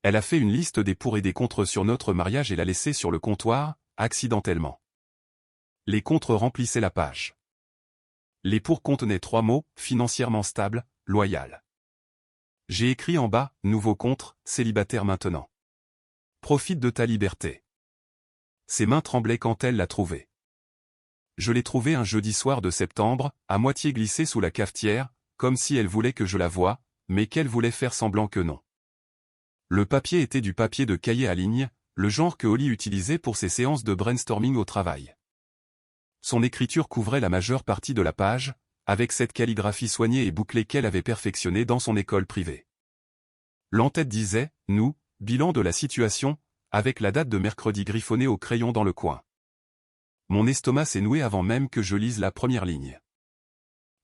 Elle a fait une liste des pour et des contre sur notre mariage et l'a laissée sur le comptoir, accidentellement. Les contre remplissaient la page. Les pour contenaient 3 mots, financièrement stable, loyal. J'ai écrit en bas, nouveau contre, célibataire maintenant. Profite de ta liberté. Ses mains tremblaient quand elle l'a trouvé. Je l'ai trouvée un jeudi soir de septembre, à moitié glissée sous la cafetière, comme si elle voulait que je la voie, mais qu'elle voulait faire semblant que non. Le papier était du papier de cahier à ligne, le genre que Holly utilisait pour ses séances de brainstorming au travail. Son écriture couvrait la majeure partie de la page, avec cette calligraphie soignée et bouclée qu'elle avait perfectionnée dans son école privée. L'en-tête disait « Nous, bilan de la situation », avec la date de mercredi griffonnée au crayon dans le coin. Mon estomac s'est noué avant même que je lise la première ligne.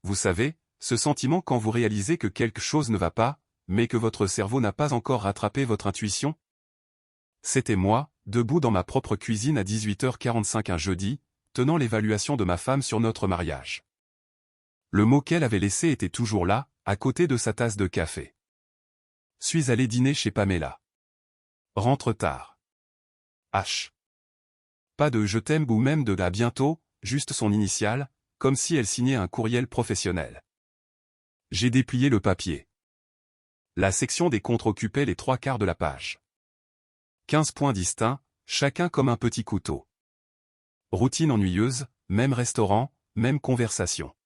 Vous savez, ce sentiment quand vous réalisez que quelque chose ne va pas, mais que votre cerveau n'a pas encore rattrapé votre intuition? C'était moi, debout dans ma propre cuisine à 18h45 un jeudi, tenant l'évaluation de ma femme sur notre mariage. Le mot qu'elle avait laissé était toujours là, à côté de sa tasse de café. Suis allé dîner chez Pamela. Rentre tard. H. Pas de je t'aime ou même de à bientôt, juste son initiale, comme si elle signait un courriel professionnel. J'ai déplié le papier. La section des contres occupait les 3/4 de la page. 15 points distincts, chacun comme un petit couteau. Routine ennuyeuse, même restaurant, même conversation.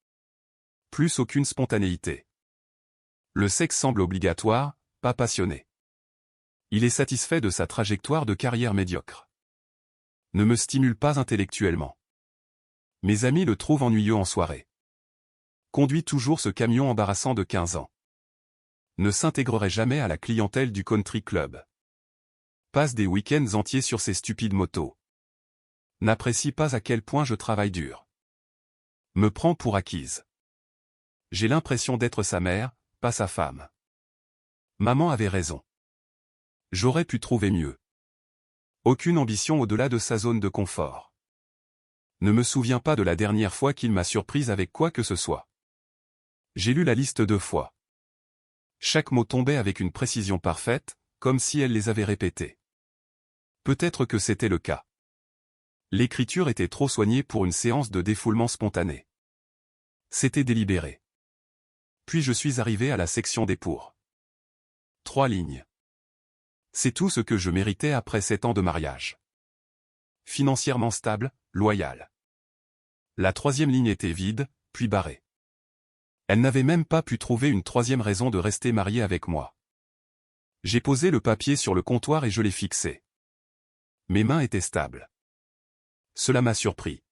Plus aucune spontanéité. Le sexe semble obligatoire, pas passionné. Il est satisfait de sa trajectoire de carrière médiocre. Ne me stimule pas intellectuellement. Mes amis le trouvent ennuyeux en soirée. Conduit toujours ce camion embarrassant de 15 ans. Ne s'intégrerait jamais à la clientèle du country club. Passe des week-ends entiers sur ses stupides motos. N'apprécie pas à quel point je travaille dur. Me prend pour acquise. J'ai l'impression d'être sa mère, pas sa femme. Maman avait raison. J'aurais pu trouver mieux. Aucune ambition au-delà de sa zone de confort. Ne me souviens pas de la dernière fois qu'il m'a surprise avec quoi que ce soit. J'ai lu la liste 2 fois. Chaque mot tombait avec une précision parfaite, comme si elle les avait répétés. Peut-être que c'était le cas. L'écriture était trop soignée pour une séance de défoulement spontané. C'était délibéré. Puis je suis arrivé à la section des pour. 3 lignes. C'est tout ce que je méritais après 7 ans de mariage. Financièrement stable, loyal. La 3e ligne était vide, puis barrée. Elle n'avait même pas pu trouver une 3e raison de rester mariée avec moi. J'ai posé le papier sur le comptoir et je l'ai fixé. Mes mains étaient stables. Cela m'a surpris.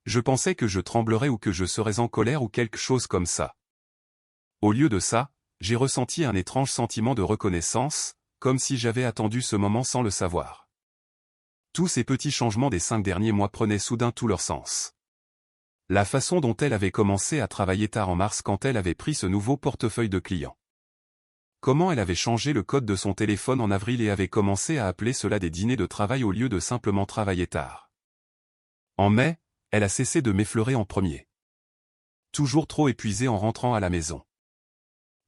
Je pensais que je tremblerais ou que je serais en colère ou quelque chose comme ça. Au lieu de ça, j'ai ressenti un étrange sentiment de reconnaissance, comme si j'avais attendu ce moment sans le savoir. Tous ces petits changements des 5 derniers mois prenaient soudain tout leur sens. La façon dont elle avait commencé à travailler tard en mars quand elle avait pris ce nouveau portefeuille de clients. Comment elle avait changé le code de son téléphone en avril et avait commencé à appeler cela des dîners de travail au lieu de simplement travailler tard. En mai, elle a cessé de m'effleurer en premier. Toujours trop épuisée en rentrant à la maison.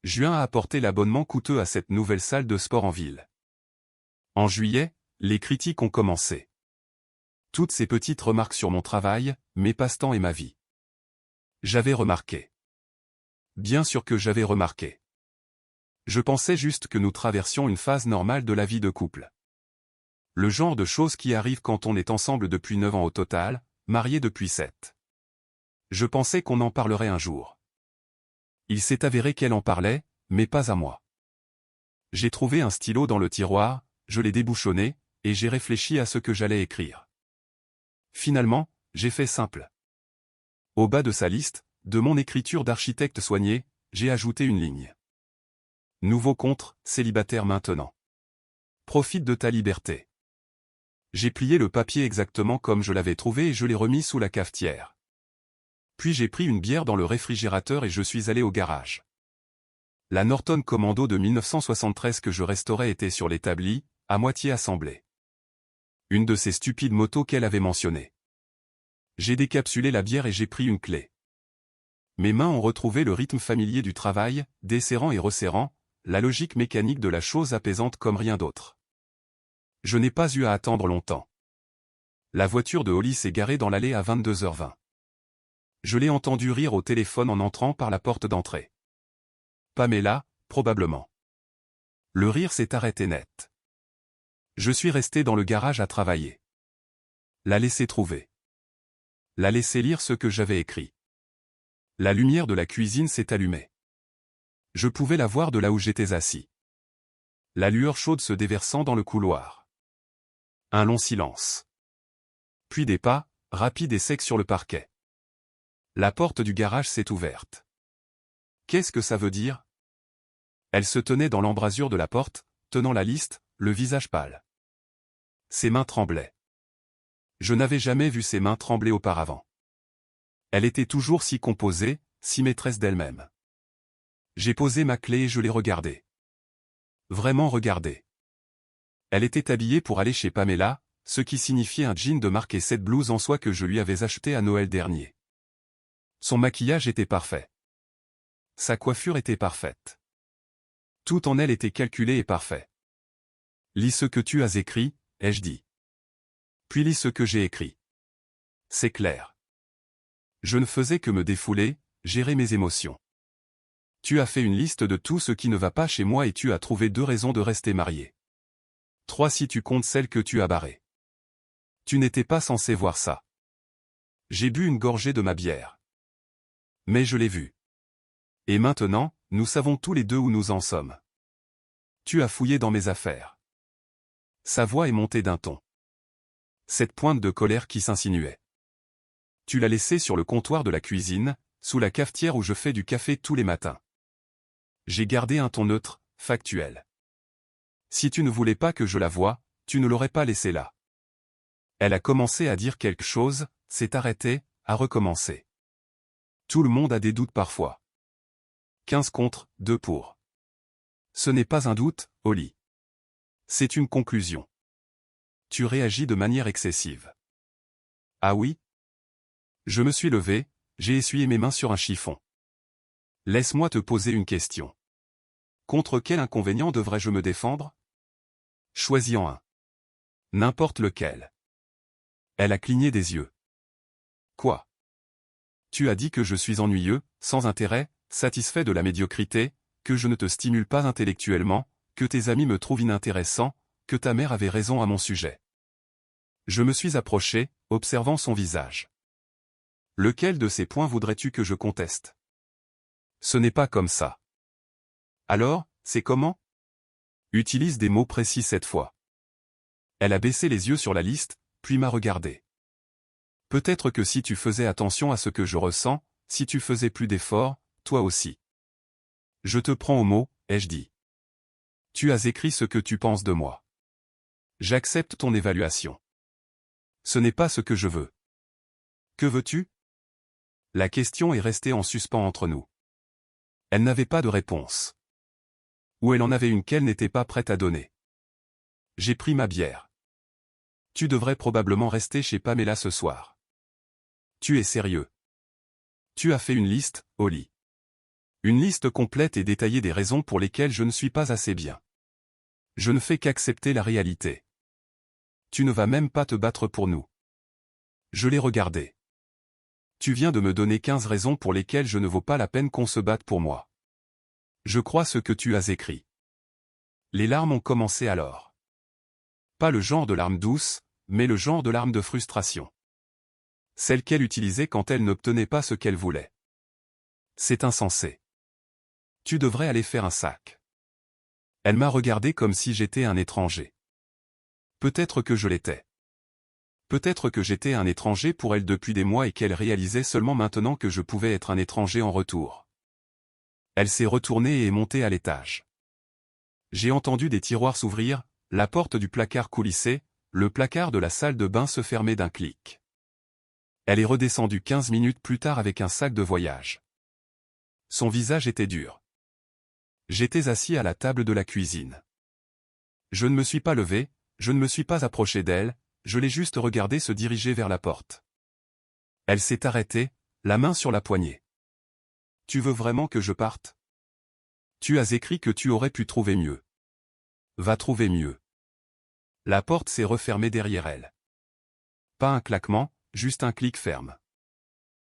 Juin a apporté l'abonnement coûteux à cette nouvelle salle de sport en ville. En juillet, les critiques ont commencé. Toutes ces petites remarques sur mon travail, mes passe-temps et ma vie. J'avais remarqué. Bien sûr que j'avais remarqué. Je pensais juste que nous traversions une phase normale de la vie de couple. Le genre de choses qui arrivent quand on est ensemble depuis 9 ans au total, marié depuis 7. Je pensais qu'on en parlerait un jour. Il s'est avéré qu'elle en parlait, mais pas à moi. J'ai trouvé un stylo dans le tiroir, je l'ai débouchonné, et j'ai réfléchi à ce que j'allais écrire. Finalement, j'ai fait simple. Au bas de sa liste, de mon écriture d'architecte soigné, j'ai ajouté une ligne. Nouveau contre, célibataire maintenant. Profite de ta liberté. J'ai plié le papier exactement comme je l'avais trouvé et je l'ai remis sous la cafetière. Puis j'ai pris une bière dans le réfrigérateur et je suis allé au garage. La Norton Commando de 1973 que je restaurais était sur l'établi, à moitié assemblée. Une de ces stupides motos qu'elle avait mentionnées. J'ai décapsulé la bière et j'ai pris une clé. Mes mains ont retrouvé le rythme familier du travail, desserrant et resserrant, la logique mécanique de la chose apaisante comme rien d'autre. Je n'ai pas eu à attendre longtemps. La voiture de Holly s'est garée dans l'allée à 22h20. Je l'ai entendu rire au téléphone en entrant par la porte d'entrée. Pamela, probablement. Le rire s'est arrêté net. Je suis resté dans le garage à travailler. La laisser trouver. La laisser lire ce que j'avais écrit. La lumière de la cuisine s'est allumée. Je pouvais la voir de là où j'étais assis. La lueur chaude se déversant dans le couloir. Un long silence. Puis des pas, rapides et secs sur le parquet. La porte du garage s'est ouverte. Qu'est-ce que ça veut dire? Elle se tenait dans l'embrasure de la porte, tenant la liste, le visage pâle. Ses mains tremblaient. Je n'avais jamais vu ses mains trembler auparavant. Elle était toujours si composée, si maîtresse d'elle-même. J'ai posé ma clé et je l'ai regardée. Vraiment regardée. Elle était habillée pour aller chez Pamela, ce qui signifiait un jean de marque et cette blouse en soie que je lui avais achetée à Noël dernier. Son maquillage était parfait. Sa coiffure était parfaite. Tout en elle était calculé et parfait. Lis ce que tu as écrit, ai-je dit. Puis lis ce que j'ai écrit. C'est clair. Je ne faisais que me défouler, gérer mes émotions. Tu as fait une liste de tout ce qui ne va pas chez moi et tu as trouvé 2 raisons de rester marié. 3 si tu comptes celle que tu as barrée. Tu n'étais pas censé voir ça. J'ai bu une gorgée de ma bière. Mais je l'ai vu. Et maintenant, nous savons tous les deux où nous en sommes. Tu as fouillé dans mes affaires. Sa voix est montée d'un ton. Cette pointe de colère qui s'insinuait. Tu l'as laissée sur le comptoir de la cuisine, sous la cafetière où je fais du café tous les matins. J'ai gardé un ton neutre, factuel. Si tu ne voulais pas que je la voie, tu ne l'aurais pas laissée là. Elle a commencé à dire quelque chose, s'est arrêtée, a recommencé. Tout le monde a des doutes parfois. 15 contre, 2 pour. Ce n'est pas un doute, Holly. C'est une conclusion. Tu réagis de manière excessive. Ah oui? Je me suis levé, j'ai essuyé mes mains sur un chiffon. Laisse-moi te poser une question. Contre quel inconvénient devrais-je me défendre? Choisis-en un. N'importe lequel. Elle a cligné des yeux. Quoi? Tu as dit que je suis ennuyeux, sans intérêt, satisfait de la médiocrité, que je ne te stimule pas intellectuellement, que tes amis me trouvent inintéressant, que ta mère avait raison à mon sujet. Je me suis approché, observant son visage. Lequel de ces points voudrais-tu que je conteste? Ce n'est pas comme ça. Alors, c'est comment? Utilise des mots précis cette fois. Elle a baissé les yeux sur la liste, puis m'a regardé. Peut-être que si tu faisais attention à ce que je ressens, si tu faisais plus d'efforts, toi aussi. Je te prends au mot, ai-je dit. Tu as écrit ce que tu penses de moi. J'accepte ton évaluation. Ce n'est pas ce que je veux. Que veux-tu? La question est restée en suspens entre nous. Elle n'avait pas de réponse. Ou elle en avait une qu'elle n'était pas prête à donner. J'ai pris ma bière. Tu devrais probablement rester chez Pamela ce soir. Tu es sérieux. Tu as fait une liste, Holly. Une liste complète et détaillée des raisons pour lesquelles je ne suis pas assez bien. Je ne fais qu'accepter la réalité. Tu ne vas même pas te battre pour nous. Je l'ai regardé. Tu viens de me donner 15 raisons pour lesquelles je ne vaux pas la peine qu'on se batte pour moi. Je crois ce que tu as écrit. Les larmes ont commencé alors. Pas le genre de larmes douces, mais le genre de larmes de frustration. Celles qu'elle utilisait quand elle n'obtenait pas ce qu'elle voulait. C'est insensé. Tu devrais aller faire un sac. Elle m'a regardé comme si j'étais un étranger. Peut-être que je l'étais. Peut-être que j'étais un étranger pour elle depuis des mois et qu'elle réalisait seulement maintenant que je pouvais être un étranger en retour. Elle s'est retournée et est montée à l'étage. J'ai entendu des tiroirs s'ouvrir, la porte du placard coulisser, le placard de la salle de bain se fermer d'un clic. Elle est redescendue 15 minutes plus tard avec un sac de voyage. Son visage était dur. J'étais assis à la table de la cuisine. Je ne me suis pas levé, je ne me suis pas approché d'elle, je l'ai juste regardée se diriger vers la porte. Elle s'est arrêtée, la main sur la poignée. Tu veux vraiment que je parte? Tu as écrit que tu aurais pu trouver mieux. Va trouver mieux. La porte s'est refermée derrière elle. Pas un claquement, juste un clic ferme.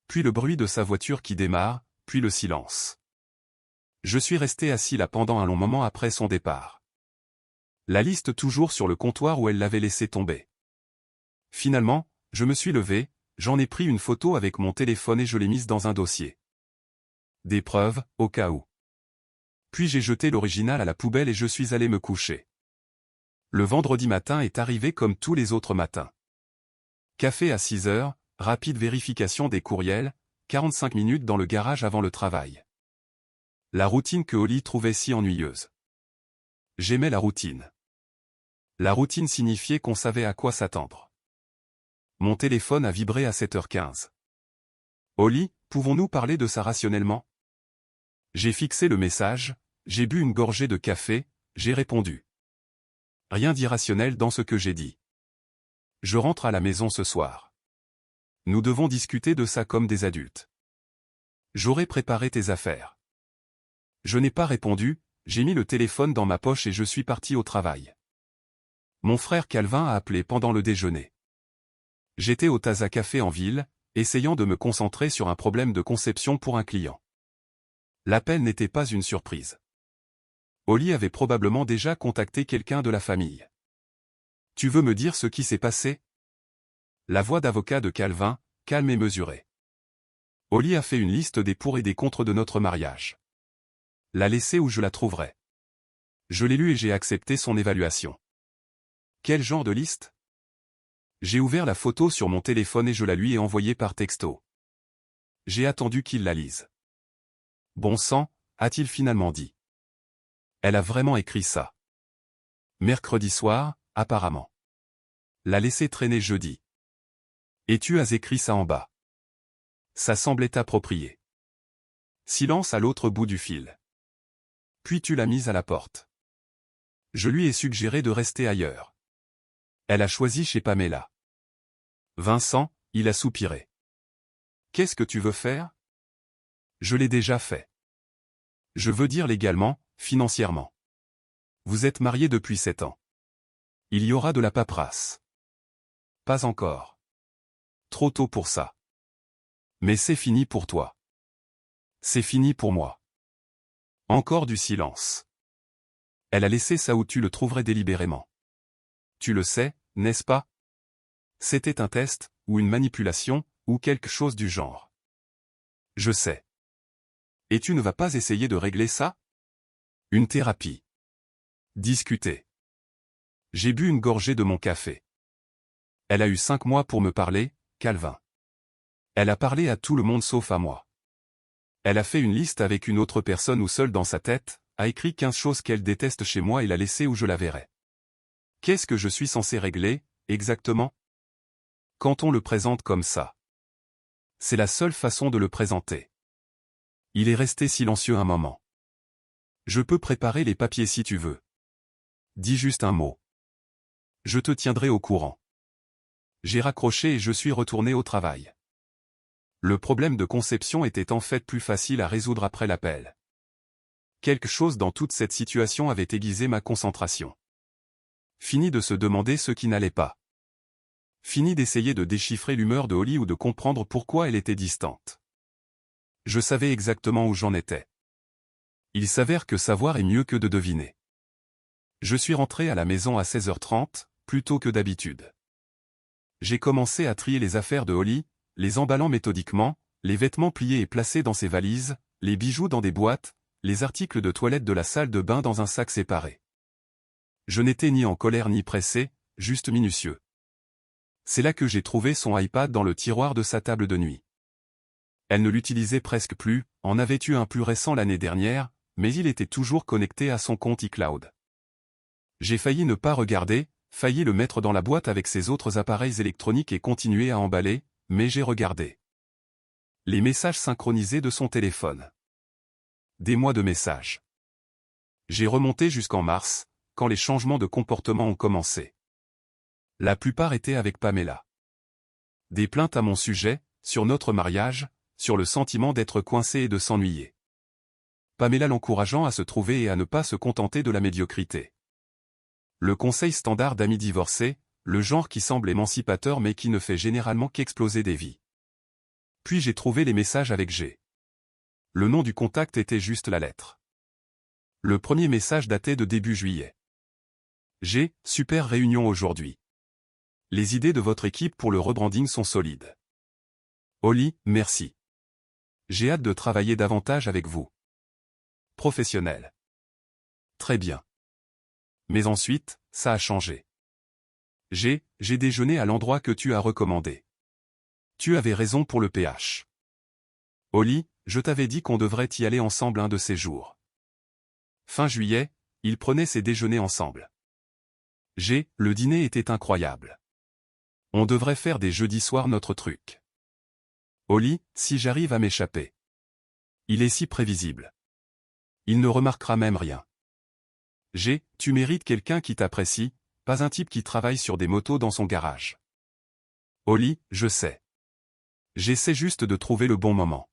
Puis le bruit de sa voiture qui démarre, puis le silence. Je suis resté assis là pendant un long moment après son départ. La liste toujours sur le comptoir où elle l'avait laissé tomber. Finalement, je me suis levé, j'en ai pris une photo avec mon téléphone et je l'ai mise dans un dossier. Des preuves, au cas où. Puis j'ai jeté l'original à la poubelle et je suis allé me coucher. Le vendredi matin est arrivé comme tous les autres matins. Café à 6 heures, rapide vérification des courriels, 45 minutes dans le garage avant le travail. La routine que Holly trouvait si ennuyeuse. J'aimais la routine. La routine signifiait qu'on savait à quoi s'attendre. Mon téléphone a vibré à 7h15. Holly, pouvons-nous parler de ça rationnellement? J'ai fixé le message, j'ai bu une gorgée de café, j'ai répondu. Rien d'irrationnel dans ce que j'ai dit. Je rentre à la maison ce soir. Nous devons discuter de ça comme des adultes. J'aurais préparé tes affaires. Je n'ai pas répondu, j'ai mis le téléphone dans ma poche et je suis parti au travail. Mon frère Calvin a appelé pendant le déjeuner. J'étais au Taza Café en ville, essayant de me concentrer sur un problème de conception pour un client. L'appel n'était pas une surprise. Holly avait probablement déjà contacté quelqu'un de la famille. Tu veux me dire ce qui s'est passé? La voix d'avocat de Calvin, calme et mesurée. Holly a fait une liste des pour et des contre de notre mariage. La laisser où je la trouverai. Je l'ai lue et j'ai accepté son évaluation. Quel genre de liste? J'ai ouvert la photo sur mon téléphone et je la lui ai envoyée par texto. J'ai attendu qu'il la lise. Bon sang, a-t-il finalement dit. Elle a vraiment écrit ça. Mercredi soir, apparemment. L'a laissé traîner jeudi. Et tu as écrit ça en bas. Ça semblait approprié. Silence à l'autre bout du fil. Puis tu l'as mise à la porte. Je lui ai suggéré de rester ailleurs. Elle a choisi chez Pamela. Vincent, il a soupiré. Qu'est-ce que tu veux faire? Je l'ai déjà fait. Je veux dire légalement, financièrement. Vous êtes mariés depuis 7 ans. Il y aura de la paperasse. Pas encore. Trop tôt pour ça. Mais c'est fini pour toi. C'est fini pour moi. Encore du silence. Elle a laissé ça où tu le trouverais délibérément. Tu le sais, n'est-ce pas? C'était un test, ou une manipulation, ou quelque chose du genre. Je sais. Et tu ne vas pas essayer de régler ça? Une thérapie. Discuter. J'ai bu une gorgée de mon café. Elle a eu 5 mois pour me parler, Calvin. Elle a parlé à tout le monde sauf à moi. Elle a fait une liste avec une autre personne ou seule dans sa tête, a écrit 15 choses qu'elle déteste chez moi et l'a laissée où je la verrai. Qu'est-ce que je suis censé régler, exactement? Quand on le présente comme ça. C'est la seule façon de le présenter. Il est resté silencieux un moment. Je peux préparer les papiers si tu veux. Dis juste un mot. Je te tiendrai au courant. J'ai raccroché et je suis retourné au travail. Le problème de conception était en fait plus facile à résoudre après l'appel. Quelque chose dans toute cette situation avait aiguisé ma concentration. Fini de se demander ce qui n'allait pas. Fini d'essayer de déchiffrer l'humeur de Holly ou de comprendre pourquoi elle était distante. Je savais exactement où j'en étais. Il s'avère que savoir est mieux que de deviner. Je suis rentré à la maison à 16h30, plus tôt que d'habitude. J'ai commencé à trier les affaires de Holly, les emballant méthodiquement, les vêtements pliés et placés dans ses valises, les bijoux dans des boîtes, les articles de toilette de la salle de bain dans un sac séparé. Je n'étais ni en colère ni pressé, juste minutieux. C'est là que j'ai trouvé son iPad dans le tiroir de sa table de nuit. Elle ne l'utilisait presque plus, en avait eu un plus récent l'année dernière, mais il était toujours connecté à son compte iCloud. J'ai failli ne pas regarder, failli le mettre dans la boîte avec ses autres appareils électroniques et continuer à emballer, mais j'ai regardé. Les messages synchronisés de son téléphone. Des mois de messages. J'ai remonté jusqu'en mars, quand les changements de comportement ont commencé. La plupart étaient avec Pamela. Des plaintes à mon sujet, sur notre mariage, sur le sentiment d'être coincé et de s'ennuyer. Pamela l'encourageant à se trouver et à ne pas se contenter de la médiocrité. Le conseil standard d'amis divorcés, le genre qui semble émancipateur mais qui ne fait généralement qu'exploser des vies. Puis j'ai trouvé les messages avec G. Le nom du contact était juste la lettre. Le premier message datait de début juillet. G, super réunion aujourd'hui. Les idées de votre équipe pour le rebranding sont solides. Oli, merci. J'ai hâte de travailler davantage avec vous. Professionnel. Très bien. Mais ensuite, ça a changé. J'ai déjeuné à l'endroit que tu as recommandé. Tu avais raison pour le pH. Oli, je t'avais dit qu'on devrait y aller ensemble un de ces jours. Fin juillet, ils prenaient ses déjeuners ensemble. Le dîner était incroyable. On devrait faire des jeudis soirs notre truc. Oli, si j'arrive à m'échapper. Il est si prévisible. Il ne remarquera même rien. Tu mérites quelqu'un qui t'apprécie, pas un type qui travaille sur des motos dans son garage. Oli, je sais. J'essaie juste de trouver le bon moment.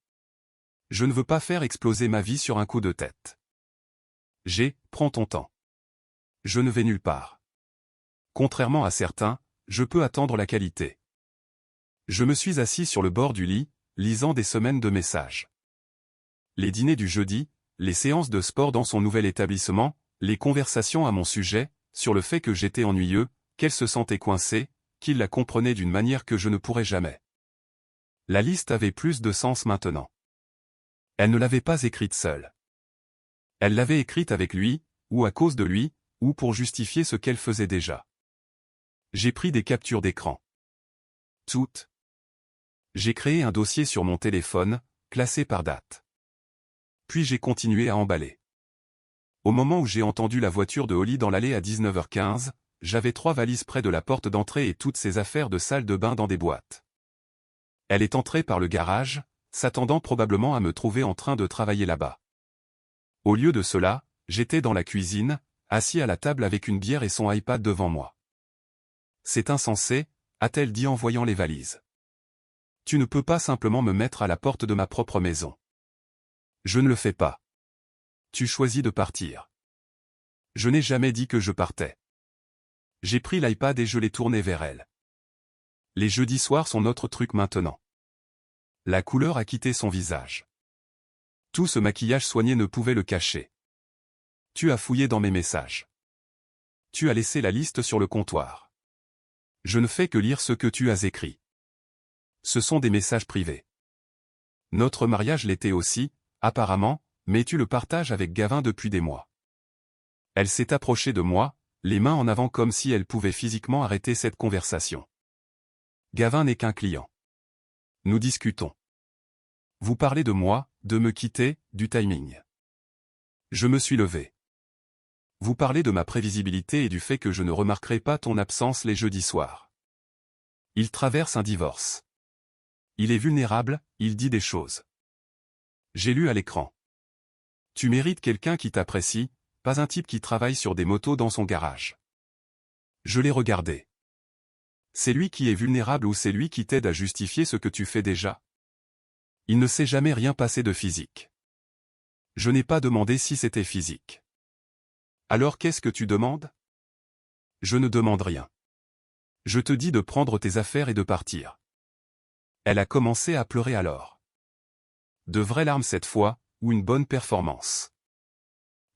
Je ne veux pas faire exploser ma vie sur un coup de tête. Prends ton temps. Je ne vais nulle part. Contrairement à certains, je peux attendre la qualité. Je me suis assis sur le bord du lit, lisant des semaines de messages. Les dîners du jeudi, les séances de sport dans son nouvel établissement, les conversations à mon sujet, sur le fait que j'étais ennuyeux, qu'elle se sentait coincée, qu'il la comprenait d'une manière que je ne pourrais jamais. La liste avait plus de sens maintenant. Elle ne l'avait pas écrite seule. Elle l'avait écrite avec lui, ou à cause de lui, ou pour justifier ce qu'elle faisait déjà. J'ai pris des captures d'écran. Toutes. J'ai créé un dossier sur mon téléphone, classé par date. Puis j'ai continué à emballer. Au moment où j'ai entendu la voiture de Oli dans l'allée à 19h15, j'avais 3 valises près de la porte d'entrée et toutes ses affaires de salle de bain dans des boîtes. Elle est entrée par le garage, s'attendant probablement à me trouver en train de travailler là-bas. Au lieu de cela, j'étais dans la cuisine, assis à la table avec une bière et son iPad devant moi. C'est insensé, a-t-elle dit en voyant les valises. Tu ne peux pas simplement me mettre à la porte de ma propre maison. Je ne le fais pas. Tu choisis de partir. Je n'ai jamais dit que je partais. J'ai pris l'iPad et je l'ai tourné vers elle. Les jeudis soirs sont notre truc maintenant. La couleur a quitté son visage. Tout ce maquillage soigné ne pouvait le cacher. Tu as fouillé dans mes messages. Tu as laissé la liste sur le comptoir. Je ne fais que lire ce que tu as écrit. Ce sont des messages privés. Notre mariage l'était aussi, apparemment, mais tu le partages avec Gavin depuis des mois. Elle s'est approchée de moi, les mains en avant comme si elle pouvait physiquement arrêter cette conversation. Gavin n'est qu'un client. Nous discutons. Vous parlez de moi, de me quitter, du timing. Je me suis levé. Vous parlez de ma prévisibilité et du fait que je ne remarquerai pas ton absence les jeudis soirs. Il traverse un divorce. Il est vulnérable, il dit des choses. J'ai lu à l'écran. Tu mérites quelqu'un qui t'apprécie, pas un type qui travaille sur des motos dans son garage. Je l'ai regardé. C'est lui qui est vulnérable ou c'est lui qui t'aide à justifier ce que tu fais déjà? Il ne s'est jamais rien passé de physique. Je n'ai pas demandé si c'était physique. Alors qu'est-ce que tu demandes? Je ne demande rien. Je te dis de prendre tes affaires et de partir. Elle a commencé à pleurer alors. De vraies larmes cette fois, ou une bonne performance.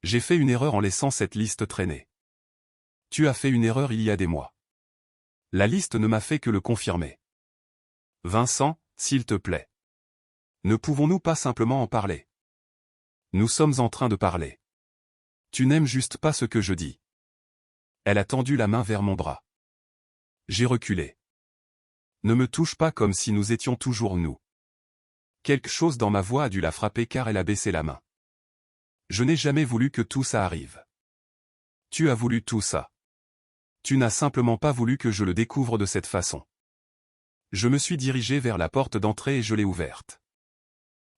J'ai fait une erreur en laissant cette liste traîner. Tu as fait une erreur il y a des mois. La liste ne m'a fait que le confirmer. Vincent, s'il te plaît. Ne pouvons-nous pas simplement en parler? Nous sommes en train de parler. Tu n'aimes juste pas ce que je dis. Elle a tendu la main vers mon bras. J'ai reculé. Ne me touche pas comme si nous étions toujours nous. Quelque chose dans ma voix a dû la frapper car elle a baissé la main. Je n'ai jamais voulu que tout ça arrive. Tu as voulu tout ça. Tu n'as simplement pas voulu que je le découvre de cette façon. Je me suis dirigé vers la porte d'entrée et je l'ai ouverte.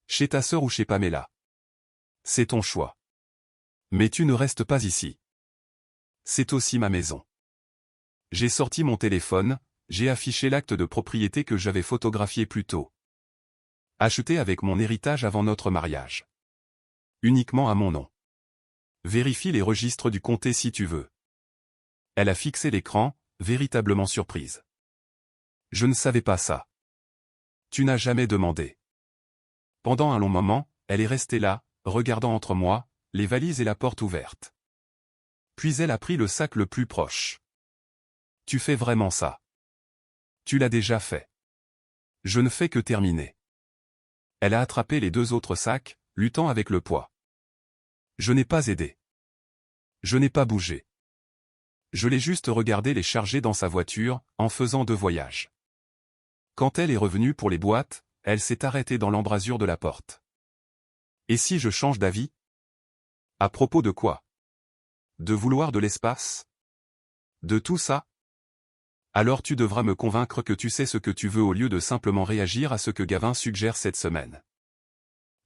Chez ta sœur ou chez Pamela. C'est ton choix. Mais tu ne restes pas ici. C'est aussi ma maison. J'ai sorti mon téléphone, j'ai affiché l'acte de propriété que j'avais photographié plus tôt. Acheté avec mon héritage avant notre mariage. Uniquement à mon nom. Vérifie les registres du comté si tu veux. Elle a fixé l'écran, véritablement surprise. Je ne savais pas ça. Tu n'as jamais demandé. Pendant un long moment, elle est restée là, regardant entre moi, les valises et la porte ouverte. Puis elle a pris le sac le plus proche. Tu fais vraiment ça? Tu l'as déjà fait. Je ne fais que terminer. Elle a attrapé les 2 autres sacs, luttant avec le poids. Je n'ai pas aidé. Je n'ai pas bougé. Je l'ai juste regardé les charger dans sa voiture, en faisant 2 voyages. Quand elle est revenue pour les boîtes, elle s'est arrêtée dans l'embrasure de la porte. Et si je change d'avis? À propos de quoi? De vouloir de l'espace? De tout ça? Alors tu devras me convaincre que tu sais ce que tu veux au lieu de simplement réagir à ce que Gavin suggère cette semaine.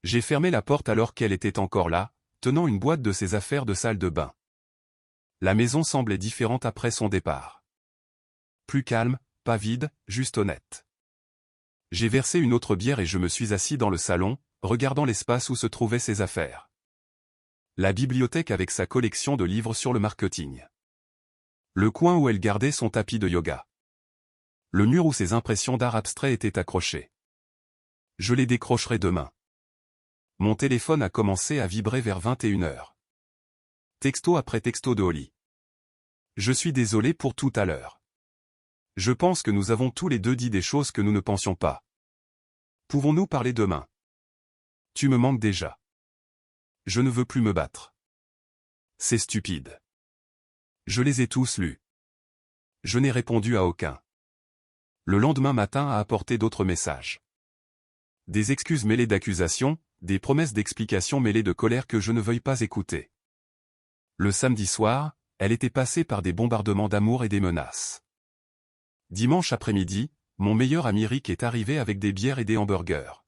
J'ai fermé la porte alors qu'elle était encore là, tenant une boîte de ses affaires de salle de bain. La maison semblait différente après son départ. Plus calme, pas vide, juste honnête. J'ai versé une autre bière et je me suis assis dans le salon, regardant l'espace où se trouvaient ses affaires. La bibliothèque avec sa collection de livres sur le marketing. Le coin où elle gardait son tapis de yoga. Le mur où ses impressions d'art abstrait étaient accrochées. Je les décrocherai demain. Mon téléphone a commencé à vibrer vers 21h. Texto après texto de Holly. Je suis désolé pour tout à l'heure. Je pense que nous avons tous les deux dit des choses que nous ne pensions pas. Pouvons-nous parler demain? Tu me manques déjà. Je ne veux plus me battre. C'est stupide. Je les ai tous lus. Je n'ai répondu à aucun. Le lendemain matin a apporté d'autres messages. Des excuses mêlées d'accusations, des promesses d'explications mêlées de colère que je ne veuille pas écouter. Le samedi soir, elle était passée par des bombardements d'amour et des menaces. Dimanche après-midi, mon meilleur ami Rick est arrivé avec des bières et des hamburgers.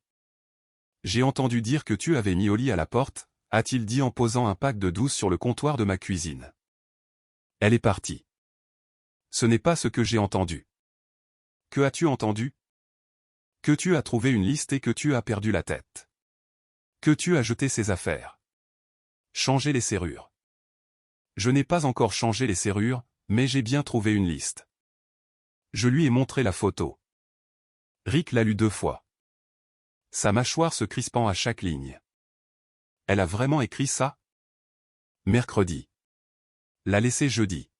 J'ai entendu dire que tu avais mis Holly à la porte, a-t-il dit en posant un pack de 12 sur le comptoir de ma cuisine. Elle est partie. Ce n'est pas ce que j'ai entendu. Que as-tu entendu? Que tu as trouvé une liste et que tu as perdu la tête. Que tu as jeté ses affaires. Changé les serrures. Je n'ai pas encore changé les serrures, mais j'ai bien trouvé une liste. Je lui ai montré la photo. Rick l'a lu 2 fois. Sa mâchoire se crispant à chaque ligne. Elle a vraiment écrit ça? Mercredi. L'a laissé jeudi.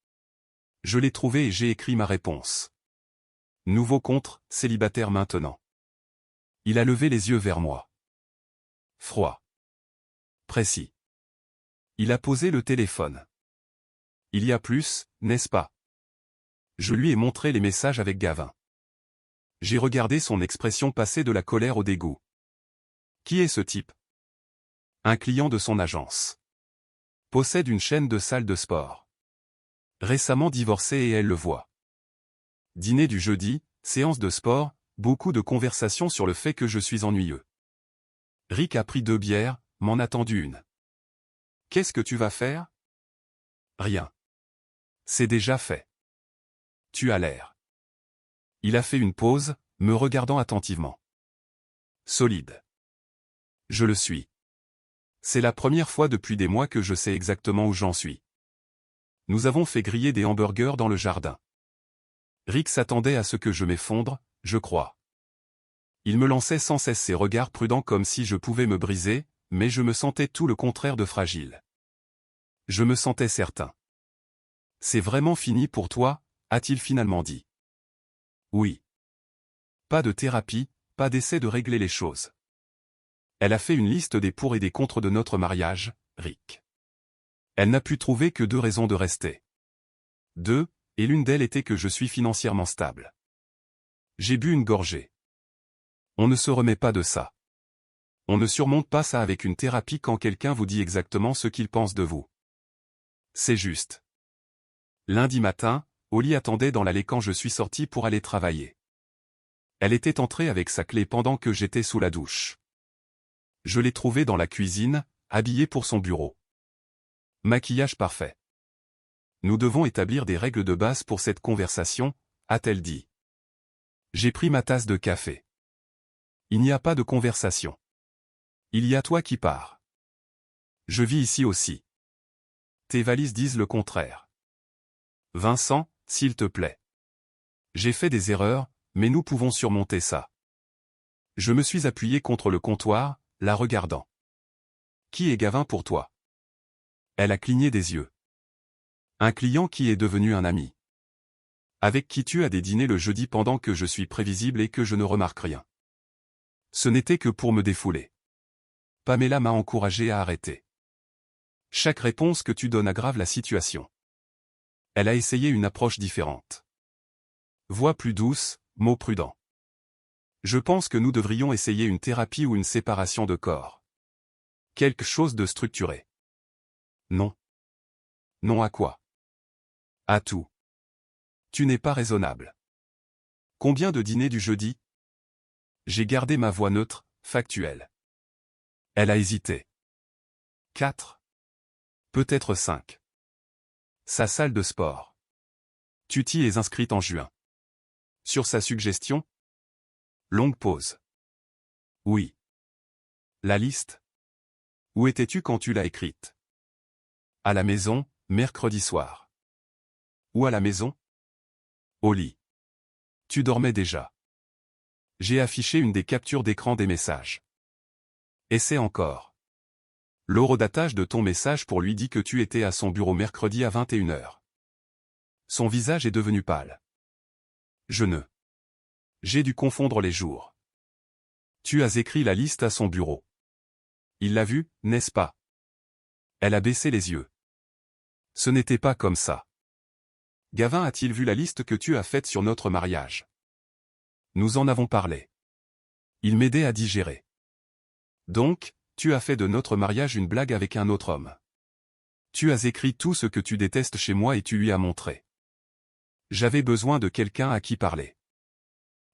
Je l'ai trouvé et j'ai écrit ma réponse. Nouveau contre, célibataire maintenant. Il a levé les yeux vers moi. Froid. Précis. Il a posé le téléphone. Il y a plus, n'est-ce pas? Je lui ai montré les messages avec Gavin. J'ai regardé son expression passer de la colère au dégoût. Qui est ce type? Un client de son agence. Possède une chaîne de salles de sport. Récemment divorcé et elle le voit. Dîner du jeudi, séance de sport, beaucoup de conversations sur le fait que je suis ennuyeux. Rick a pris 2 bières, m'en a tendu une. Qu'est-ce que tu vas faire? Rien. C'est déjà fait. Tu as l'air. Il a fait une pause, me regardant attentivement. Solide. Je le suis. C'est la première fois depuis des mois que je sais exactement où j'en suis. Nous avons fait griller des hamburgers dans le jardin. Rick s'attendait à ce que je m'effondre, je crois. Il me lançait sans cesse ses regards prudents comme si je pouvais me briser, mais je me sentais tout le contraire de fragile. Je me sentais certain. C'est vraiment fini pour toi, a-t-il finalement dit. Oui. Pas de thérapie, pas d'essai de régler les choses. Elle a fait une liste des pour et des contre de notre mariage, Rick. Elle n'a pu trouver que 2 raisons de rester. 2, et l'une d'elles était que je suis financièrement stable. J'ai bu une gorgée. On ne se remet pas de ça. On ne surmonte pas ça avec une thérapie quand quelqu'un vous dit exactement ce qu'il pense de vous. C'est juste. Lundi matin, Holly attendait dans l'allée quand je suis sorti pour aller travailler. Elle était entrée avec sa clé pendant que j'étais sous la douche. Je l'ai trouvée dans la cuisine, habillée pour son bureau. Maquillage parfait. Nous devons établir des règles de base pour cette conversation, a-t-elle dit. J'ai pris ma tasse de café. Il n'y a pas de conversation. Il y a toi qui pars. Je vis ici aussi. Tes valises disent le contraire. Vincent, s'il te plaît. J'ai fait des erreurs, mais nous pouvons surmonter ça. Je me suis appuyé contre le comptoir, la regardant. Qui est Gavin pour toi? Elle a cligné des yeux. Un client qui est devenu un ami. Avec qui tu as des dîners le jeudi pendant que je suis prévisible et que je ne remarque rien. Ce n'était que pour me défouler. Pamela m'a encouragé à arrêter. Chaque réponse que tu donnes aggrave la situation. Elle a essayé une approche différente. Voix plus douce, mots prudents. Je pense que nous devrions essayer une thérapie ou une séparation de corps. Quelque chose de structuré. Non. Non à quoi? À tout. Tu n'es pas raisonnable. Combien de dîners du jeudi? J'ai gardé ma voix neutre, factuelle. Elle a hésité. 4. Peut-être 5. Sa salle de sport. Tu t'y es inscrite en juin. Sur sa suggestion? Longue pause. Oui. La liste? Où étais-tu quand tu l'as écrite? À la maison, mercredi soir. Où à la maison? Au lit. Tu dormais déjà. J'ai affiché une des captures d'écran des messages. Essaie encore. L'horodatage de ton message pour lui dit que tu étais à son bureau mercredi à 21h. Son visage est devenu pâle. Je ne. J'ai dû confondre les jours. Tu as écrit la liste à son bureau. Il l'a vue, n'est-ce pas? Elle a baissé les yeux. Ce n'était pas comme ça. Gavin a-t-il vu la liste que tu as faite sur notre mariage? Nous en avons parlé. Il m'aidait à digérer. Donc, tu as fait de notre mariage une blague avec un autre homme. Tu as écrit tout ce que tu détestes chez moi et tu lui as montré. J'avais besoin de quelqu'un à qui parler.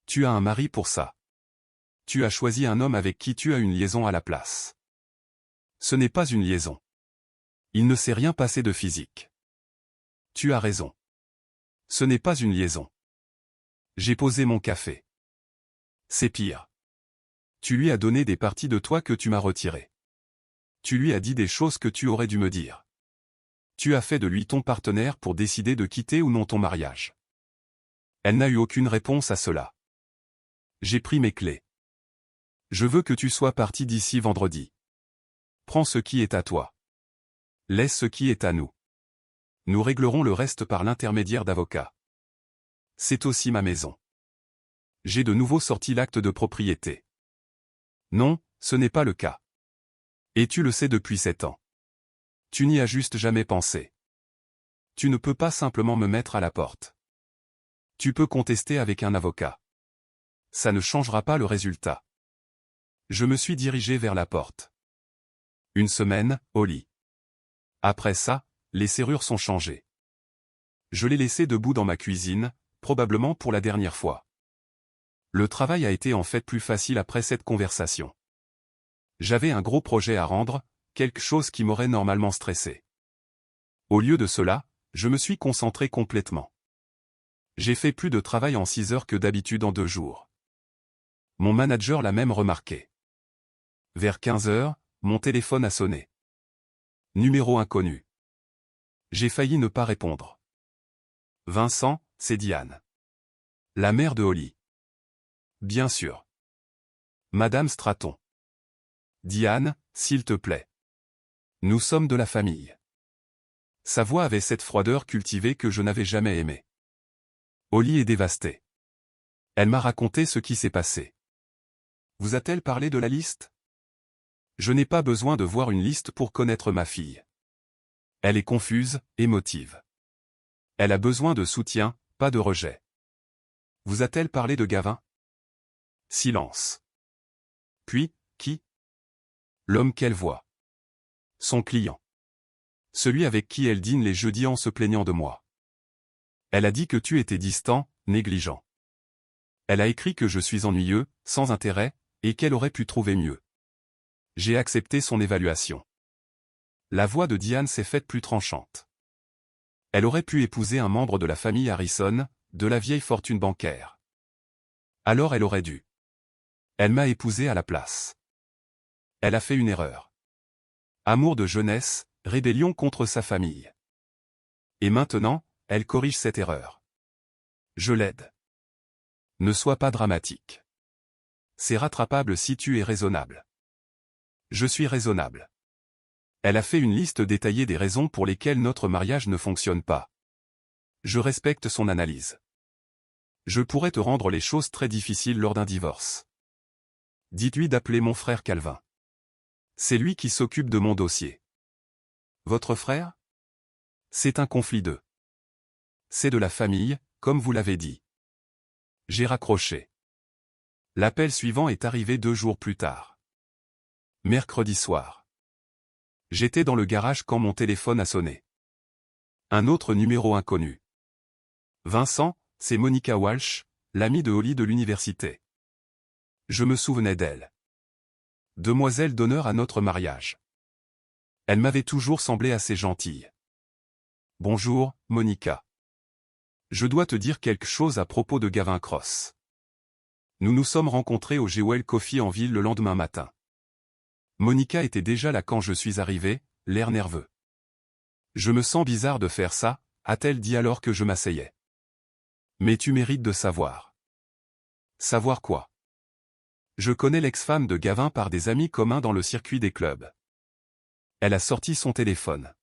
Tu as un mari pour ça. Tu as choisi un homme avec qui tu as une liaison à la place. Ce n'est pas une liaison. Il ne s'est rien passé de physique. Tu as raison. Ce n'est pas une liaison. J'ai posé mon café. C'est pire. Tu lui as donné des parties de toi que tu m'as retirées. Tu lui as dit des choses que tu aurais dû me dire. Tu as fait de lui ton partenaire pour décider de quitter ou non ton mariage. Elle n'a eu aucune réponse à cela. J'ai pris mes clés. Je veux que tu sois parti d'ici vendredi. Prends ce qui est à toi. Laisse ce qui est à nous. Nous réglerons le reste par l'intermédiaire d'avocats. C'est aussi ma maison. J'ai de nouveau sorti l'acte de propriété. Non, ce n'est pas le cas. Et tu le sais depuis 7 ans. Tu n'y as juste jamais pensé. Tu ne peux pas simplement me mettre à la porte. Tu peux contester avec un avocat. Ça ne changera pas le résultat. Je me suis dirigé vers la porte. Une semaine, au lit. Après ça, les serrures sont changées. Je l'ai laissé debout dans ma cuisine, probablement pour la dernière fois. Le travail a été en fait plus facile après cette conversation. J'avais un gros projet à rendre, quelque chose qui m'aurait normalement stressé. Au lieu de cela, je me suis concentré complètement. J'ai fait plus de travail en 6 heures que d'habitude en 2 jours. Mon manager l'a même remarqué. Vers 15 heures, mon téléphone a sonné. Numéro inconnu. J'ai failli ne pas répondre. Vincent, c'est Diane. La mère de Holly. Bien sûr. Madame Straton. Diane, s'il te plaît. Nous sommes de la famille. Sa voix avait cette froideur cultivée que je n'avais jamais aimée. Holly est dévastée. Elle m'a raconté ce qui s'est passé. Vous a-t-elle parlé de la liste? Je n'ai pas besoin de voir une liste pour connaître ma fille. Elle est confuse, émotive. Elle a besoin de soutien, pas de rejet. Vous a-t-elle parlé de Gavin? Silence. Puis, qui? L'homme qu'elle voit. Son client. Celui avec qui elle dîne les jeudis en se plaignant de moi. Elle a dit que tu étais distant, négligent. Elle a écrit que je suis ennuyeux, sans intérêt, et qu'elle aurait pu trouver mieux. J'ai accepté son évaluation. La voix de Diane s'est faite plus tranchante. Elle aurait pu épouser un membre de la famille Harrison, de la vieille fortune bancaire. Alors elle aurait dû. Elle m'a épousé à la place. Elle a fait une erreur. Amour de jeunesse, rébellion contre sa famille. Et maintenant, elle corrige cette erreur. Je l'aide. Ne sois pas dramatique. C'est rattrapable si tu es raisonnable. Je suis raisonnable. Elle a fait une liste détaillée des raisons pour lesquelles notre mariage ne fonctionne pas. Je respecte son analyse. Je pourrais te rendre les choses très difficiles lors d'un divorce. Dites-lui d'appeler mon frère Calvin. C'est lui qui s'occupe de mon dossier. Votre frère? C'est un conflit d'eux. C'est de la famille, comme vous l'avez dit. J'ai raccroché. L'appel suivant est arrivé 2 jours plus tard. Mercredi soir. J'étais dans le garage quand mon téléphone a sonné. Un autre numéro inconnu. Vincent, c'est Monica Walsh, l'amie de Holly de l'université. Je me souvenais d'elle. Demoiselle d'honneur à notre mariage. Elle m'avait toujours semblé assez gentille. Bonjour, Monica. Je dois te dire quelque chose à propos de Gavin Cross. Nous nous sommes rencontrés au Jewel Coffee en ville le lendemain matin. Monica était déjà là quand je suis arrivé, l'air nerveux. Je me sens bizarre de faire ça, a-t-elle dit alors que je m'asseyais. Mais tu mérites de savoir. Savoir quoi? Je connais l'ex-femme de Gavin par des amis communs dans le circuit des clubs. Elle a sorti son téléphone.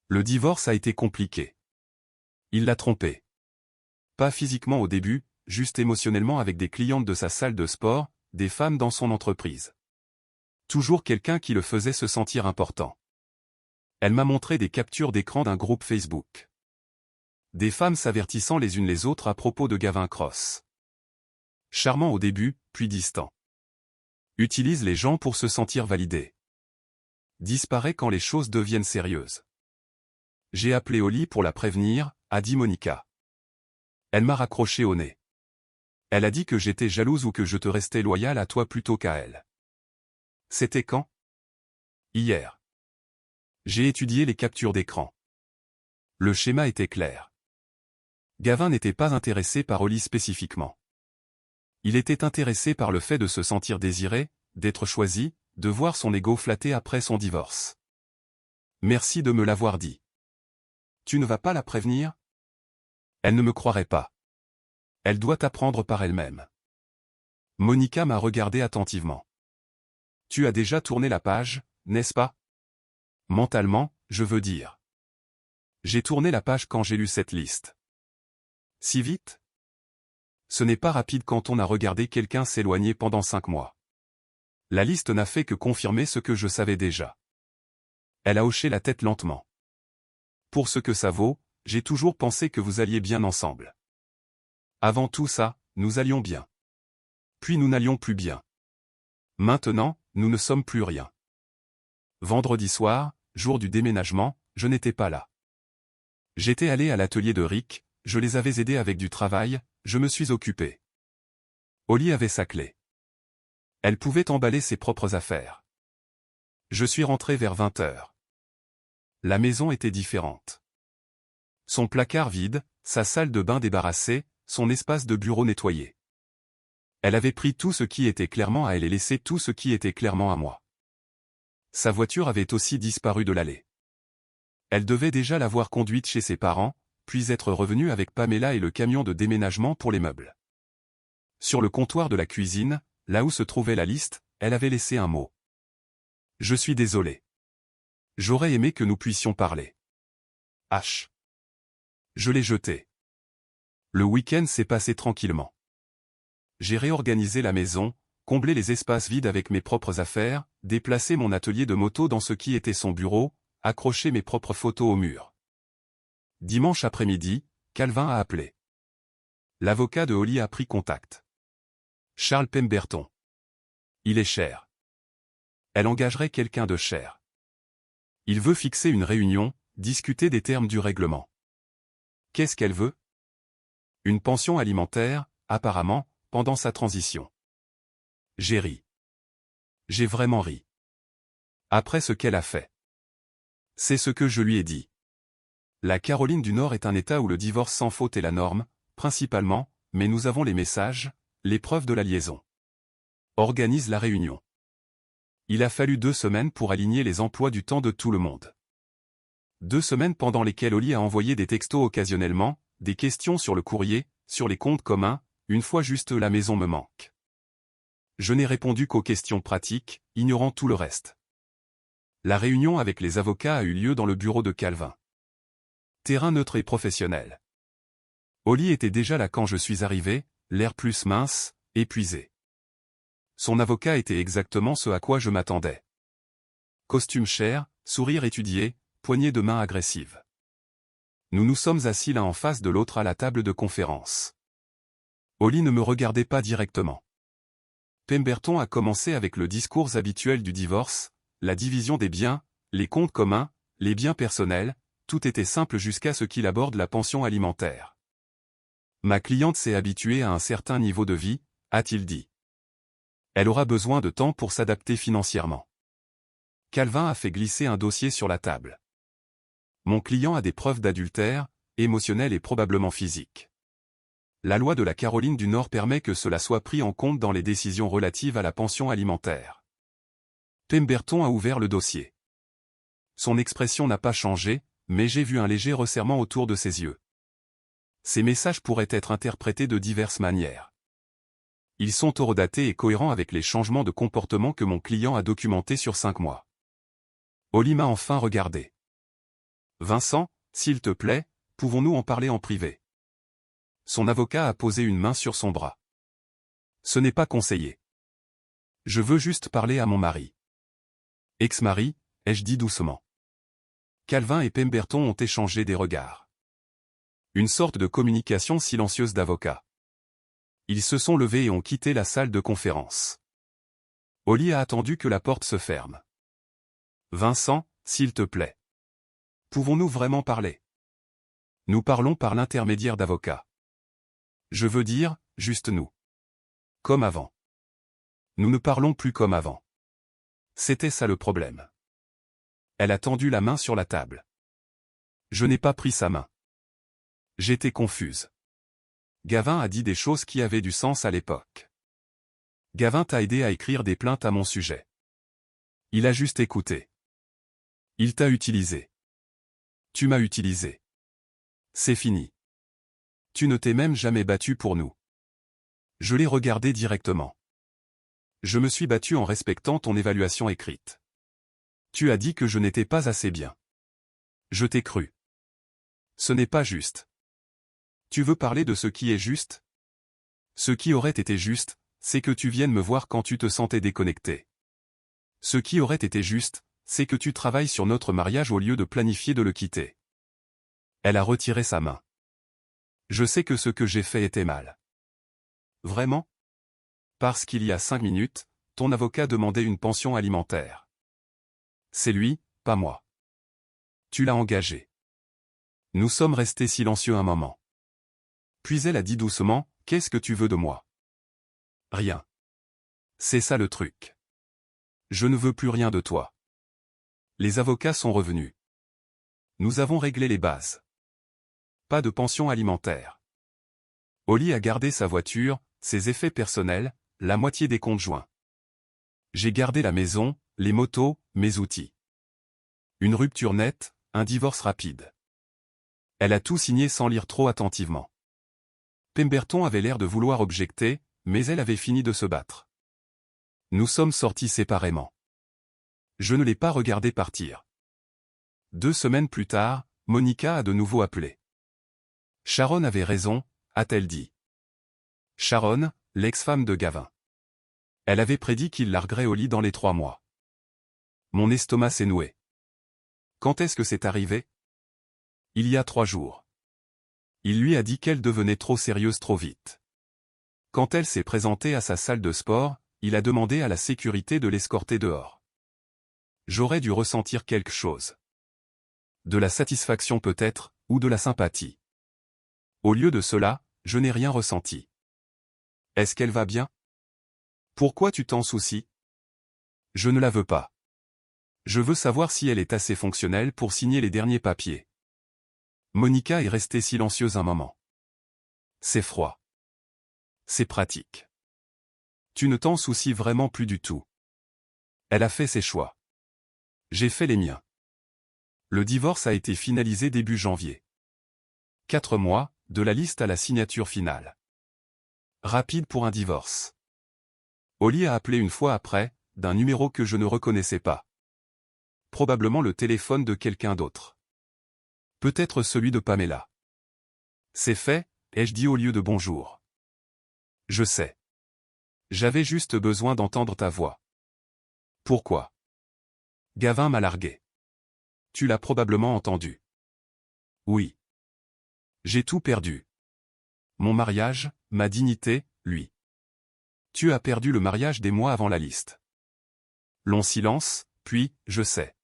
Le divorce a été compliqué. Il l'a trompée. Pas physiquement au début, juste émotionnellement avec des clientes de sa salle de sport, des femmes dans son entreprise. Toujours quelqu'un qui le faisait se sentir important. Elle m'a montré des captures d'écran d'un groupe Facebook. Des femmes s'avertissant les unes les autres à propos de Gavin Cross. Charmant au début, puis distant. Utilise les gens pour se sentir validé. Disparaît quand les choses deviennent sérieuses. J'ai appelé Holly pour la prévenir, a dit Monica. Elle m'a raccroché au nez. Elle a dit que j'étais jalouse ou que je te restais loyal à toi plutôt qu'à elle. C'était quand? Hier. J'ai étudié les captures d'écran. Le schéma était clair. Gavin n'était pas intéressé par Holly spécifiquement. Il était intéressé par le fait de se sentir désiré, d'être choisi, de voir son ego flatté après son divorce. Merci de me l'avoir dit. Tu ne vas pas la prévenir? Elle ne me croirait pas. Elle doit apprendre par elle-même. Monica m'a regardé attentivement. Tu as déjà tourné la page, n'est-ce pas? Mentalement, je veux dire. J'ai tourné la page quand j'ai lu cette liste. Si vite? Ce n'est pas rapide quand on a regardé quelqu'un s'éloigner pendant 5 mois. La liste n'a fait que confirmer ce que je savais déjà. Elle a hoché la tête lentement. Pour ce que ça vaut, j'ai toujours pensé que vous alliez bien ensemble. Avant tout ça, nous allions bien. Puis nous n'allions plus bien. Maintenant, nous ne sommes plus rien. Vendredi soir, jour du déménagement, je n'étais pas là. J'étais allé à l'atelier de Rick, je les avais aidés avec du travail, je me suis occupé. Holly avait sa clé. Elle pouvait emballer ses propres affaires. Je suis rentré vers 20 heures. La maison était différente. Son placard vide, sa salle de bain débarrassée, son espace de bureau nettoyé. Elle avait pris tout ce qui était clairement à elle et laissé tout ce qui était clairement à moi. Sa voiture avait aussi disparu de l'allée. Elle devait déjà l'avoir conduite chez ses parents, puis être revenue avec Pamela et le camion de déménagement pour les meubles. Sur le comptoir de la cuisine, là où se trouvait la liste, elle avait laissé un mot. Je suis désolé. J'aurais aimé que nous puissions parler. H. Je l'ai jeté. Le week-end s'est passé tranquillement. J'ai réorganisé la maison, comblé les espaces vides avec mes propres affaires, déplacé mon atelier de moto dans ce qui était son bureau, accroché mes propres photos au mur. Dimanche après-midi, Calvin a appelé. L'avocat de Holly a pris contact. Charles Pemberton. Il est cher. Elle engagerait quelqu'un de cher. Il veut fixer une réunion, discuter des termes du règlement. Qu'est-ce qu'elle veut? Une pension alimentaire, apparemment, pendant sa transition. J'ai ri. J'ai vraiment ri. Après ce qu'elle a fait. C'est ce que je lui ai dit. La Caroline du Nord est un État où le divorce sans faute est la norme, principalement, mais nous avons les messages, les preuves de la liaison. Organise la réunion. Il a fallu 2 semaines pour aligner les emplois du temps de tout le monde. 2 semaines pendant lesquelles Oli a envoyé des textos occasionnellement, des questions sur le courrier, sur les comptes communs, une fois juste la maison me manque. Je n'ai répondu qu'aux questions pratiques, ignorant tout le reste. La réunion avec les avocats a eu lieu dans le bureau de Calvin. Terrain neutre et professionnel. Oli était déjà là quand je suis arrivé, l'air plus mince, épuisé. Son avocat était exactement ce à quoi je m'attendais. Costume cher, sourire étudié, poignée de main agressive. Nous nous sommes assis l'un en face de l'autre à la table de conférence. Oli ne me regardait pas directement. Pemberton a commencé avec le discours habituel du divorce, la division des biens, les comptes communs, les biens personnels, tout était simple jusqu'à ce qu'il aborde la pension alimentaire. Ma cliente s'est habituée à un certain niveau de vie, a-t-il dit. Elle aura besoin de temps pour s'adapter financièrement. Calvin a fait glisser un dossier sur la table. Mon client a des preuves d'adultère, émotionnel et probablement physique. La loi de la Caroline du Nord permet que cela soit pris en compte dans les décisions relatives à la pension alimentaire. Pemberton a ouvert le dossier. Son expression n'a pas changé, mais j'ai vu un léger resserrement autour de ses yeux. Ces messages pourraient être interprétés de diverses manières. Ils sont horodatés et cohérents avec les changements de comportement que mon client a documentés sur 5 mois. Oli m'a enfin regardé. Vincent, s'il te plaît, pouvons-nous en parler en privé? Son avocat a posé une main sur son bras. Ce n'est pas conseillé. Je veux juste parler à mon mari. Ex-mari, ai-je dit doucement. Calvin et Pemberton ont échangé des regards. Une sorte de communication silencieuse d'avocats. Ils se sont levés et ont quitté la salle de conférence. Oli a attendu que la porte se ferme. Vincent, s'il te plaît. Pouvons-nous vraiment parler? Nous parlons par l'intermédiaire d'avocats. Je veux dire, juste nous. Comme avant. Nous ne parlons plus comme avant. C'était ça le problème. Elle a tendu la main sur la table. Je n'ai pas pris sa main. J'étais confuse. Gavin a dit des choses qui avaient du sens à l'époque. Gavin t'a aidé à écrire des plaintes à mon sujet. Il a juste écouté. Il t'a utilisé. Tu m'as utilisé. C'est fini. Tu ne t'es même jamais battu pour nous. Je l'ai regardé directement. Je me suis battu en respectant ton évaluation écrite. Tu as dit que je n'étais pas assez bien. Je t'ai cru. Ce n'est pas juste. Tu veux parler de ce qui est juste? Ce qui aurait été juste, c'est que tu viennes me voir quand tu te sentais déconnecté. Ce qui aurait été juste, c'est que tu travailles sur notre mariage au lieu de planifier de le quitter. Elle a retiré sa main. Je sais que ce que j'ai fait était mal. Vraiment? Parce qu'il y a 5 minutes, ton avocat demandait une pension alimentaire. C'est lui, pas moi. Tu l'as engagé. Nous sommes restés silencieux un moment. Puis elle a dit doucement, « Qu'est-ce que tu veux de moi ?» Rien. C'est ça le truc. Je ne veux plus rien de toi. Les avocats sont revenus. Nous avons réglé les bases. Pas de pension alimentaire. Oli a gardé sa voiture, ses effets personnels, la moitié des comptes joints. J'ai gardé la maison, les motos, mes outils. Une rupture nette, un divorce rapide. Elle a tout signé sans lire trop attentivement. Pemberton avait l'air de vouloir objecter, mais elle avait fini de se battre. Nous sommes sortis séparément. Je ne l'ai pas regardé partir. 2 semaines plus tard, Monica a de nouveau appelé. Sharon avait raison, a-t-elle dit. Sharon, l'ex-femme de Gavin. Elle avait prédit qu'il larguerait au lit dans les 3 mois. Mon estomac s'est noué. Quand est-ce que c'est arrivé? Il y a 3 jours. Il lui a dit qu'elle devenait trop sérieuse trop vite. Quand elle s'est présentée à sa salle de sport, il a demandé à la sécurité de l'escorter dehors. J'aurais dû ressentir quelque chose. De la satisfaction peut-être, ou de la sympathie. Au lieu de cela, je n'ai rien ressenti. Est-ce qu'elle va bien? Pourquoi tu t'en soucies? Je ne la veux pas. Je veux savoir si elle est assez fonctionnelle pour signer les derniers papiers. Monica est restée silencieuse un moment. C'est froid. C'est pratique. Tu ne t'en soucies vraiment plus du tout. Elle a fait ses choix. J'ai fait les miens. Le divorce a été finalisé début janvier. 4 mois, de la liste à la signature finale. Rapide pour un divorce. Oli a appelé une fois après, d'un numéro que je ne reconnaissais pas. Probablement le téléphone de quelqu'un d'autre. Peut-être celui de Pamela. C'est fait, ai-je dit au lieu de bonjour. Je sais. J'avais juste besoin d'entendre ta voix. Pourquoi? Gavin m'a largué. Tu l'as probablement entendu. Oui. J'ai tout perdu. Mon mariage, ma dignité, lui. Tu as perdu le mariage des mois avant la liste. Long silence, puis, je sais.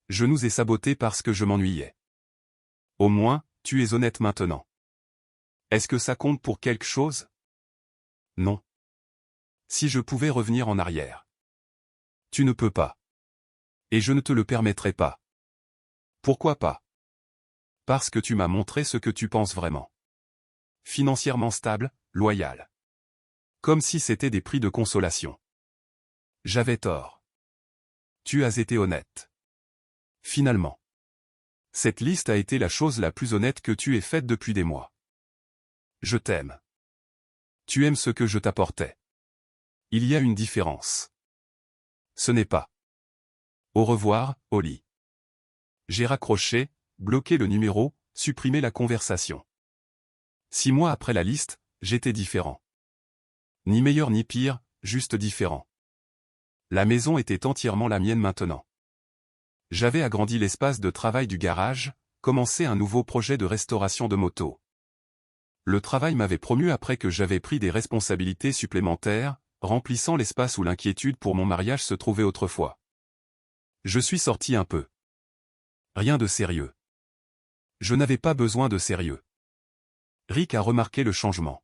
Je nous ai sabotés parce que je m'ennuyais. Au moins, tu es honnête maintenant. Est-ce que ça compte pour quelque chose? Non. Si je pouvais revenir en arrière. Tu ne peux pas. Et je ne te le permettrai pas. Pourquoi pas? Parce que tu m'as montré ce que tu penses vraiment. Financièrement stable, loyal. Comme si c'était des prix de consolation. J'avais tort. Tu as été honnête. Finalement. Cette liste a été la chose la plus honnête que tu aies faite depuis des mois. Je t'aime. Tu aimes ce que je t'apportais. Il y a une différence. Ce n'est pas. Au revoir, Oli. J'ai raccroché, bloqué le numéro, supprimé la conversation. 6 mois après la liste, j'étais différent. Ni meilleur ni pire, juste différent. La maison était entièrement la mienne maintenant. J'avais agrandi l'espace de travail du garage, commencé un nouveau projet de restauration de moto. Le travail m'avait promu après que j'avais pris des responsabilités supplémentaires, remplissant l'espace où l'inquiétude pour mon mariage se trouvait autrefois. Je suis sorti un peu. Rien de sérieux. Je n'avais pas besoin de sérieux. Rick a remarqué le changement.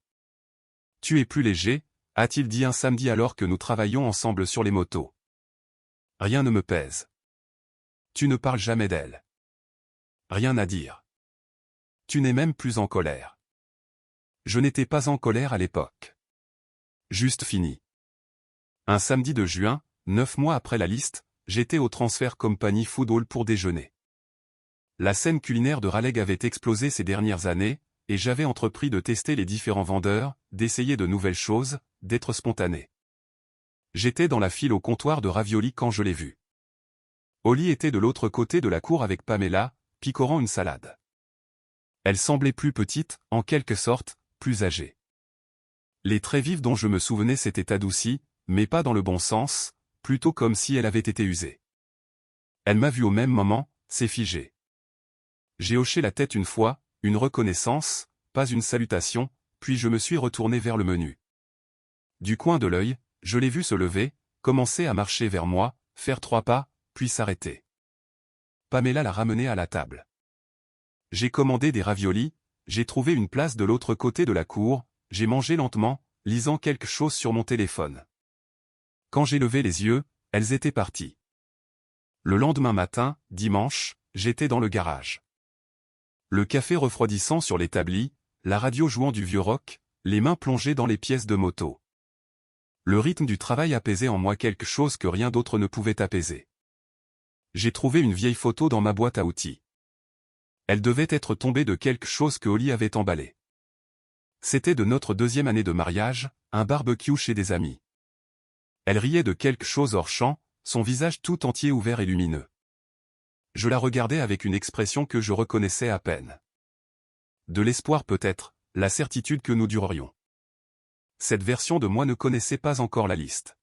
Tu es plus léger, a-t-il dit un samedi alors que nous travaillions ensemble sur les motos. Rien ne me pèse. Tu ne parles jamais d'elle. Rien à dire. Tu n'es même plus en colère. Je n'étais pas en colère à l'époque. Juste fini. Un samedi de juin, 9 mois après la liste, j'étais au Transfer Company Food Hall pour déjeuner. La scène culinaire de Raleigh avait explosé ces dernières années, et j'avais entrepris de tester les différents vendeurs, d'essayer de nouvelles choses, d'être spontané. J'étais dans la file au comptoir de ravioli quand je l'ai vu. Oli était de l'autre côté de la cour avec Pamela, picorant une salade. Elle semblait plus petite, en quelque sorte, plus âgée. Les traits vifs dont je me souvenais s'étaient adoucis, mais pas dans le bon sens, plutôt comme si elle avait été usée. Elle m'a vu au même moment, s'est figée. J'ai hoché la tête une fois, une reconnaissance, pas une salutation, puis je me suis retourné vers le menu. Du coin de l'œil, je l'ai vu se lever, commencer à marcher vers moi, faire 3 pas, puis s'arrêter. Pamela l'a ramené à la table. J'ai commandé des raviolis, j'ai trouvé une place de l'autre côté de la cour, j'ai mangé lentement, lisant quelque chose sur mon téléphone. Quand j'ai levé les yeux, elles étaient parties. Le lendemain matin, dimanche, j'étais dans le garage. Le café refroidissant sur l'établi, la radio jouant du vieux rock, les mains plongées dans les pièces de moto. Le rythme du travail apaisait en moi quelque chose que rien d'autre ne pouvait apaiser. J'ai trouvé une vieille photo dans ma boîte à outils. Elle devait être tombée de quelque chose que Oli avait emballé. C'était de notre 2e année de mariage, un barbecue chez des amis. Elle riait de quelque chose hors champ, son visage tout entier ouvert et lumineux. Je la regardais avec une expression que je reconnaissais à peine. De l'espoir peut-être, la certitude que nous durerions. Cette version de moi ne connaissait pas encore la liste.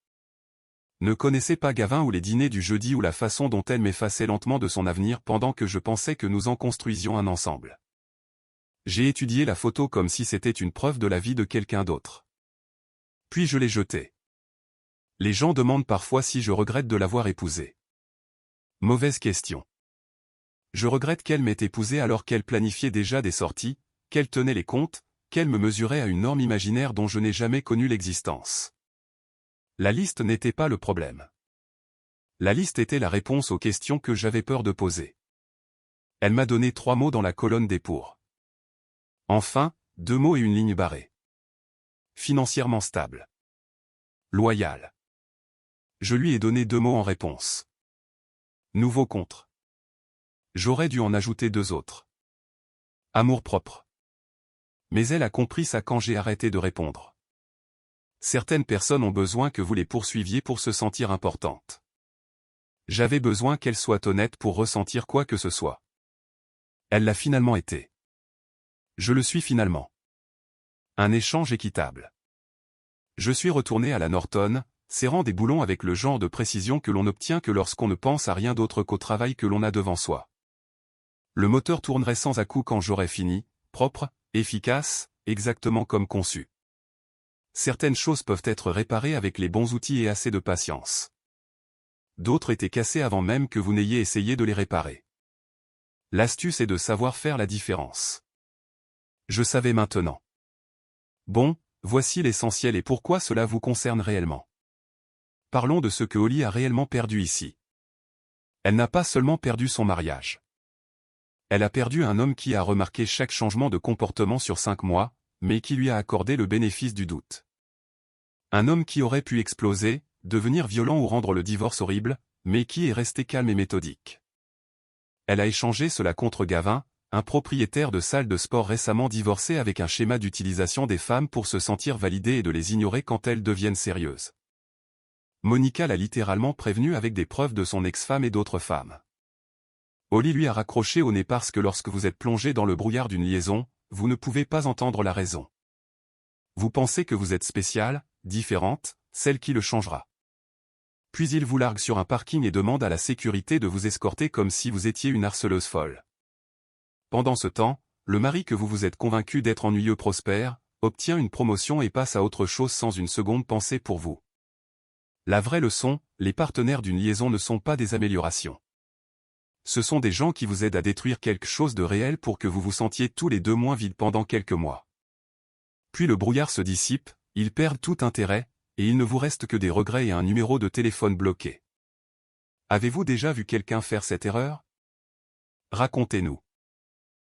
Ne connaissait pas Gavin ou les dîners du jeudi ou la façon dont elle m'effaçait lentement de son avenir pendant que je pensais que nous en construisions un ensemble. J'ai étudié la photo comme si c'était une preuve de la vie de quelqu'un d'autre. Puis je l'ai jetée. Les gens demandent parfois si je regrette de l'avoir épousée. Mauvaise question. Je regrette qu'elle m'ait épousé alors qu'elle planifiait déjà des sorties, qu'elle tenait les comptes, qu'elle me mesurait à une norme imaginaire dont je n'ai jamais connu l'existence. La liste n'était pas le problème. La liste était la réponse aux questions que j'avais peur de poser. Elle m'a donné 3 mots dans la colonne des pour. Enfin, 2 mots et une ligne barrée. Financièrement stable. Loyal. Je lui ai donné 2 mots en réponse. Nouveau contre. J'aurais dû en ajouter 2 autres. Amour-propre. Mais elle a compris ça quand j'ai arrêté de répondre. Certaines personnes ont besoin que vous les poursuiviez pour se sentir importantes. J'avais besoin qu'elle soit honnête pour ressentir quoi que ce soit. Elle l'a finalement été. Je le suis finalement. Un échange équitable. Je suis retourné à la Norton, serrant des boulons avec le genre de précision que l'on n'obtient que lorsqu'on ne pense à rien d'autre qu'au travail que l'on a devant soi. Le moteur tournerait sans à-coups quand j'aurais fini, propre, efficace, exactement comme conçu. Certaines choses peuvent être réparées avec les bons outils et assez de patience. D'autres étaient cassées avant même que vous n'ayez essayé de les réparer. L'astuce est de savoir faire la différence. Je savais maintenant. Bon, voici l'essentiel et pourquoi cela vous concerne réellement. Parlons de ce que Holly a réellement perdu ici. Elle n'a pas seulement perdu son mariage. Elle a perdu un homme qui a remarqué chaque changement de comportement sur 5 mois, mais qui lui a accordé le bénéfice du doute. Un homme qui aurait pu exploser, devenir violent ou rendre le divorce horrible, mais qui est resté calme et méthodique. Elle a échangé cela contre Gavin, un propriétaire de salle de sport récemment divorcé avec un schéma d'utilisation des femmes pour se sentir validée et de les ignorer quand elles deviennent sérieuses. Monica l'a littéralement prévenu avec des preuves de son ex-femme et d'autres femmes. Holly lui a raccroché au nez parce que lorsque vous êtes plongé dans le brouillard d'une liaison, vous ne pouvez pas entendre la raison. Vous pensez que vous êtes spéciale, différente, celle qui le changera. Puis il vous largue sur un parking et demande à la sécurité de vous escorter comme si vous étiez une harceleuse folle. Pendant ce temps, le mari que vous vous êtes convaincu d'être ennuyeux prospère, obtient une promotion et passe à autre chose sans une seconde pensée pour vous. La vraie leçon, les partenaires d'une liaison ne sont pas des améliorations. Ce sont des gens qui vous aident à détruire quelque chose de réel pour que vous vous sentiez tous les deux moins vide pendant quelques mois. Puis le brouillard se dissipe, ils perdent tout intérêt, et il ne vous reste que des regrets et un numéro de téléphone bloqué. Avez-vous déjà vu quelqu'un faire cette erreur? Racontez-nous.